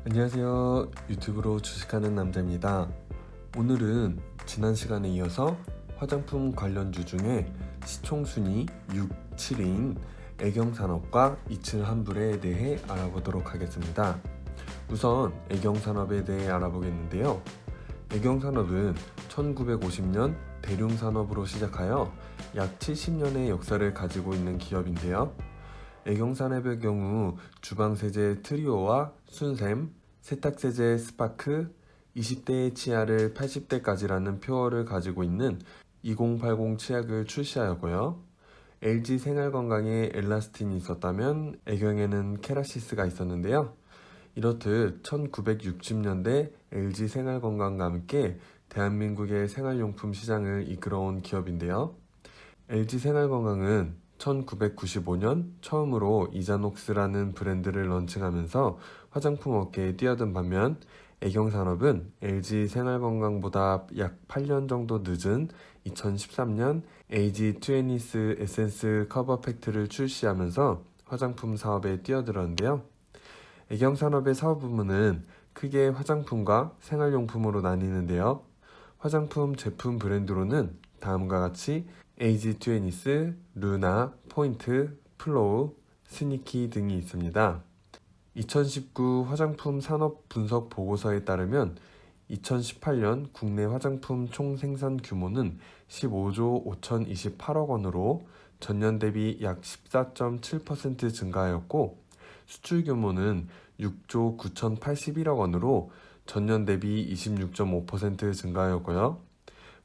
안녕하세요. 유튜브로 주식하는 남자입니다. 오늘은 지난 시간에 이어서 화장품 관련주 중에 시총순위 6, 7위인 애경산업과 이층환불에 대해 알아보도록 하겠습니다. 우선 애경산업에 대해 알아보겠는데요. 애경산업은 1950년 대룡산업으로 시작하여 약 70년의 역사를 가지고 있는 기업인데요. 애경산업의 경우 주방세제 트리오와 순샘, 세탁세제 스파크, 20대의 치아를 80대까지라는 표어를 가지고 있는 2080 치약을 출시하였고요. LG 생활건강에 엘라스틴이 있었다면 애경에는 케라시스가 있었는데요. 이렇듯 1960년대 LG 생활건강과 함께 대한민국의 생활용품 시장을 이끌어온 기업인데요. LG 생활건강은 1995년 처음으로 이자녹스라는 브랜드를 런칭하면서 화장품 업계에 뛰어든 반면 애경산업은 LG 생활건강보다 약 8년 정도 늦은 2013년 AG20 에센스 커버 팩트를 출시하면서 화장품 사업에 뛰어들었는데요. 애경산업의 사업 부문은 크게 화장품과 생활용품으로 나뉘는데요. 화장품 제품 브랜드로는 다음과 같이 AG20, 루나, 포인트, 플로우, 스니키 등이 있습니다. 2019 화장품 산업 분석 보고서에 따르면 2018년 국내 화장품 총 생산 규모는 15조 5,028억 원으로 전년 대비 약 14.7% 증가하였고 수출 규모는 6조 9,081억 원으로 전년 대비 26.5% 증가하였고요.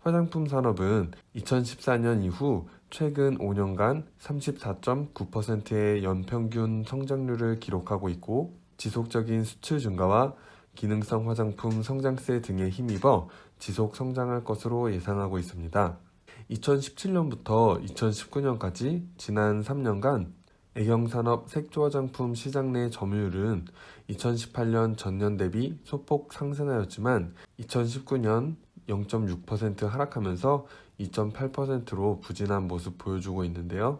화장품 산업은 2014년 이후 최근 5년간 34.9%의 연평균 성장률을 기록하고 있고 지속적인 수출 증가와 기능성 화장품 성장세 등에 힘입어 지속 성장할 것으로 예상하고 있습니다. 2017년부터 2019년까지 지난 3년간 애경산업 색조화장품 시장 내 점유율은 2018년 전년 대비 소폭 상승하였지만 2019년 0.6% 하락하면서 2.8%로 부진한 모습 보여주고 있는데요.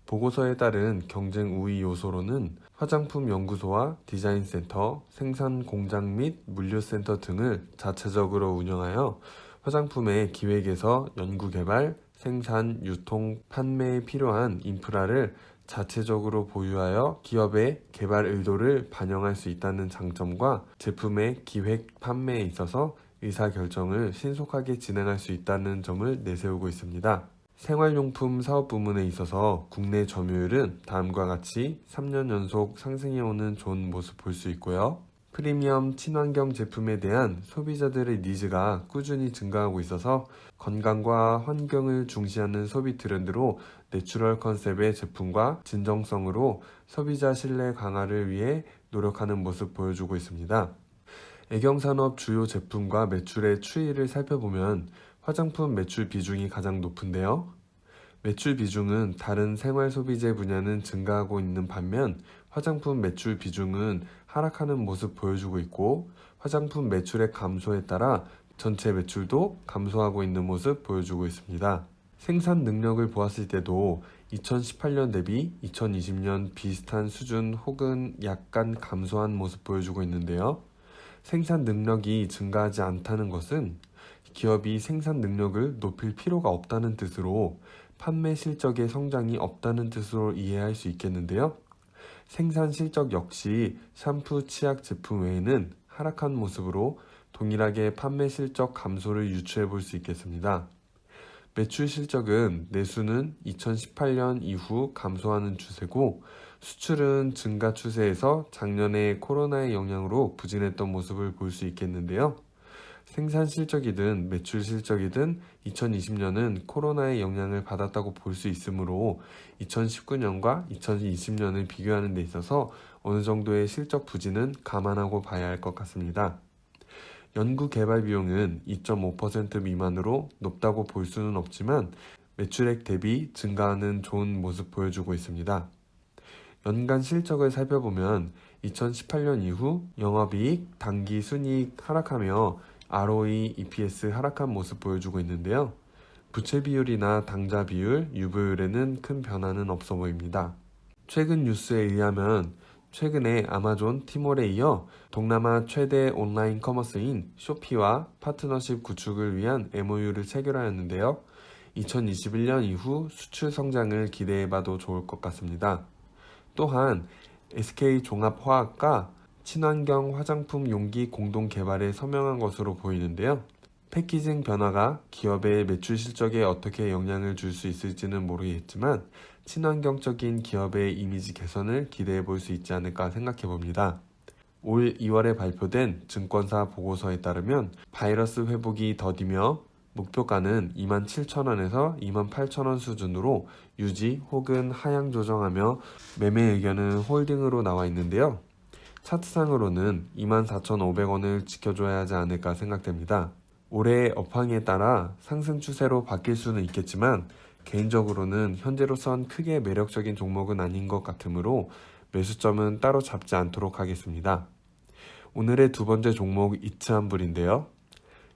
보고서에 따른 경쟁 우위 요소로는 화장품 연구소와 디자인센터, 생산 공장 및 물류센터 등을 자체적으로 운영하여 화장품의 기획에서 연구개발, 생산, 유통, 판매에 필요한 인프라를 자체적으로 보유하여 기업의 개발 의도를 반영할 수 있다는 장점과 제품의 기획, 판매에 있어서 의사결정을 신속하게 진행할 수 있다는 점을 내세우고 있습니다. 생활용품 사업 부문에 있어서 국내 점유율은 다음과 같이 3년 연속 상승해오는 좋은 모습 볼 수 있고요. 프리미엄 친환경 제품에 대한 소비자들의 니즈가 꾸준히 증가하고 있어서 건강과 환경을 중시하는 소비 트렌드로 내추럴 컨셉의 제품과 진정성으로 소비자 신뢰 강화를 위해 노력하는 모습 보여주고 있습니다. 애경산업 주요 제품과 매출의 추이를 살펴보면 화장품 매출 비중이 가장 높은데요. 매출 비중은 다른 생활 소비재 분야는 증가하고 있는 반면 화장품 매출 비중은 하락하는 모습 보여주고 있고 화장품 매출의 감소에 따라 전체 매출도 감소하고 있는 모습 보여주고 있습니다. 생산 능력을 보았을 때도 2018년 대비 2020년 비슷한 수준 혹은 약간 감소한 모습 보여주고 있는데요. 생산 능력이 증가하지 않다는 것은 기업이 생산 능력을 높일 필요가 없다는 뜻으로 판매 실적의 성장이 없다는 뜻으로 이해할 수 있겠는데요. 생산 실적 역시 샴푸, 치약 제품 외에는 하락한 모습으로 동일하게 판매 실적 감소를 유추해 볼 수 있겠습니다. 매출 실적은 내수는 2018년 이후 감소하는 추세고 수출은 증가 추세에서 작년에 코로나의 영향으로 부진했던 모습을 볼 수 있겠는데요. 생산 실적이든 매출 실적이든 2020년은 코로나의 영향을 받았다고 볼 수 있으므로 2019년과 2020년을 비교하는 데 있어서 어느 정도의 실적 부진은 감안하고 봐야 할 것 같습니다. 연구 개발 비용은 2.5% 미만으로 높다고 볼 수는 없지만 매출액 대비 증가하는 좋은 모습 보여주고 있습니다. 연간 실적을 살펴보면 2018년 이후 영업이익, 당기 순이익 하락하며 ROE, EPS 하락한 모습 보여주고 있는데요. 부채 비율이나 당좌 비율, 유보율에는 큰 변화는 없어 보입니다. 최근 뉴스에 의하면 최근에 아마존, 티몰에 이어 동남아 최대 온라인 커머스인 쇼피와 파트너십 구축을 위한 MOU를 체결하였는데요. 2021년 이후 수출 성장을 기대해봐도 좋을 것 같습니다. 또한 SK종합화학과 친환경 화장품 용기 공동 개발에 서명한 것으로 보이는데요. 패키징 변화가 기업의 매출 실적에 어떻게 영향을 줄 수 있을지는 모르겠지만 친환경적인 기업의 이미지 개선을 기대해 볼 수 있지 않을까 생각해 봅니다. 올 2월에 발표된 증권사 보고서에 따르면 바이러스 회복이 더디며 목표가는 27,000원에서 28,000원 수준으로 유지 혹은 하향 조정하며 매매 의견은 홀딩으로 나와 있는데요. 차트상으로는 24,500원을 지켜줘야 하지 않을까 생각됩니다. 올해의 업황에 따라 상승 추세로 바뀔 수는 있겠지만 개인적으로는 현재로선 크게 매력적인 종목은 아닌 것 같으므로 매수점은 따로 잡지 않도록 하겠습니다. 오늘의 두 번째 종목 이츠한불인데요.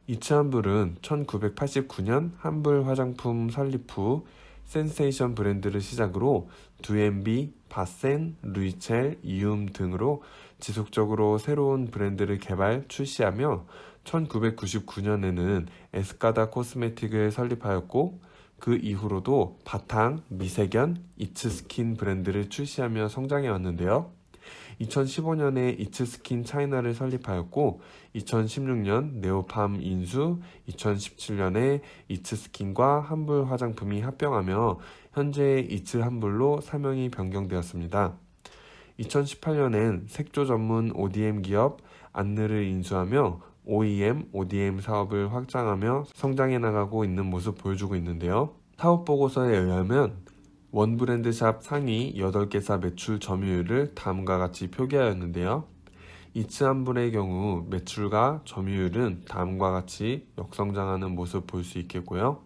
이츠한불은 1989년 한불 화장품 설립 후 센세이션 브랜드를 시작으로 두엠비, 바센, 루이첼, 이움 등으로 지속적으로 새로운 브랜드를 개발, 출시하며 1999년에는 에스카다 코스메틱을 설립하였고 그 이후로도 바탕, 미세견, 이츠스킨 브랜드를 출시하며 성장해 왔는데요. 2015년에 이츠스킨 차이나를 설립하였고 2016년 네오팜 인수, 2017년에 이츠스킨과 한불 화장품이 합병하며 현재 이츠한불로 사명이 변경되었습니다. 2018년엔 색조 전문 ODM 기업 안느를 인수하며 OEM, ODM 사업을 확장하며 성장해 나가고 있는 모습 보여주고 있는데요. 사업 보고서에 의하면 원브랜드샵 상위 8개사 매출 점유율을 다음과 같이 표기하였는데요. 이츠한불의 경우 매출과 점유율은 다음과 같이 역성장하는 모습 볼 수 있겠고요.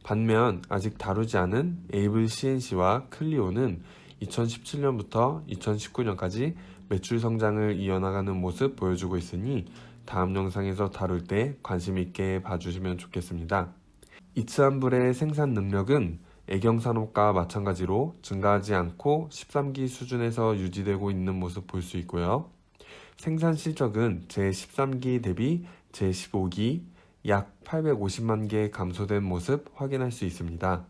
반면 아직 다루지 않은 에이블 CNC와 클리오는 2017년부터 2019년까지 매출 성장을 이어나가는 모습 보여주고 있으니 다음 영상에서 다룰 때 관심 있게 봐주시면 좋겠습니다. 이츠한불의 생산 능력은 애경산업과 마찬가지로 증가하지 않고 13기 수준에서 유지되고 있는 모습 볼 수 있고요. 생산 실적은 제13기 대비 제15기 약 850만 개 감소된 모습 확인할 수 있습니다.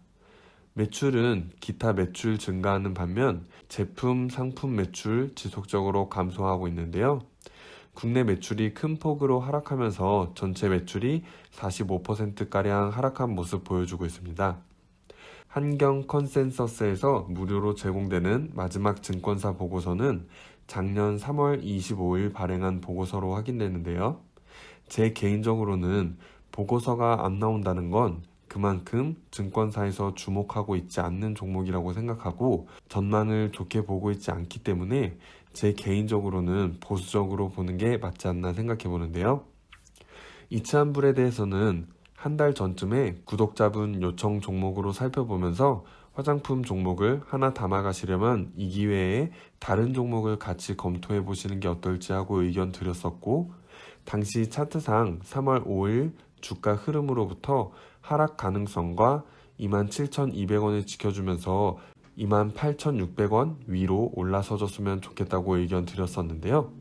매출은 기타 매출 증가하는 반면 제품, 상품 매출 지속적으로 감소하고 있는데요. 국내 매출이 큰 폭으로 하락하면서 전체 매출이 45%가량 하락한 모습 보여주고 있습니다. 한경 컨센서스에서 무료로 제공되는 마지막 증권사 보고서는 작년 3월 25일 발행한 보고서로 확인되는데요. 제 개인적으로는 보고서가 안 나온다는 건 그만큼 증권사에서 주목하고 있지 않는 종목이라고 생각하고 전망을 좋게 보고 있지 않기 때문에 제 개인적으로는 보수적으로 보는 게 맞지 않나 생각해 보는데요. 이츠한불에 대해서는 한 달 전쯤에 구독자분 요청 종목으로 살펴보면서 화장품 종목을 하나 담아가시려면 이 기회에 다른 종목을 같이 검토해 보시는 게 어떨지 하고 의견 드렸었고 당시 차트상 3월 5일 주가 흐름으로부터 하락 가능성과 27,200원을 지켜주면서 28,600원 위로 올라서줬으면 좋겠다고 의견 드렸었는데요.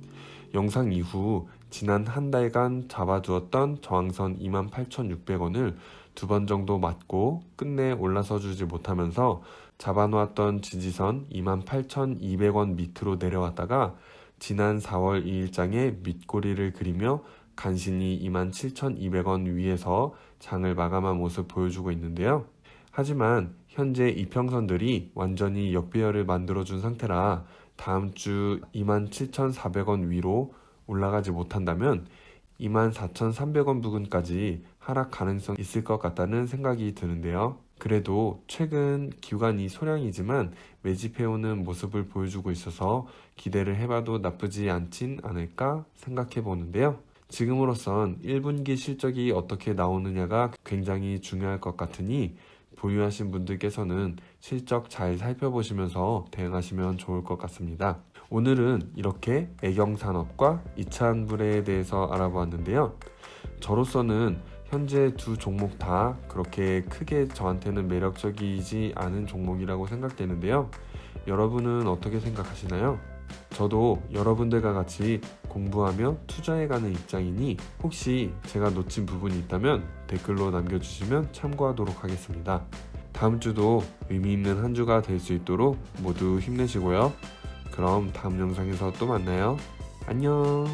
영상 이후 지난 한 달간 잡아두었던 저항선 28,600원을 두 번 정도 맞고 끝내 올라서 주지 못하면서 잡아놓았던 지지선 28,200원 밑으로 내려왔다가 지난 4월 2일장에 밑꼬리를 그리며 간신히 27,200원 위에서 장을 마감한 모습 보여주고 있는데요. 하지만 현재 이평선들이 완전히 역배열을 만들어준 상태라 다음 주 27,400원 위로 올라가지 못한다면 24,300원 부근까지 하락 가능성 있을 것 같다는 생각이 드는데요. 그래도 최근 기관이 소량이지만 매집해오는 모습을 보여주고 있어서 기대를 해봐도 나쁘지 않진 않을까 생각해 보는데요. 지금으로선 1분기 실적이 어떻게 나오느냐가 굉장히 중요할 것 같으니 보유하신 분들께서는 실적 잘 살펴보시면서 대응하시면 좋을 것 같습니다. 오늘은 이렇게 애경산업과 이츠한불에 대해서 알아보았는데요. 저로서는 현재 두 종목 다 그렇게 크게 저한테는 매력적이지 않은 종목이라고 생각되는데요. 여러분은 어떻게 생각하시나요? 저도 여러분들과 같이 공부하며 투자해가는 입장이니 혹시 제가 놓친 부분이 있다면 댓글로 남겨주시면 참고하도록 하겠습니다. 다음 주도 의미 있는 한 주가 될 수 있도록 모두 힘내시고요. 그럼 다음 영상에서 또 만나요. 안녕.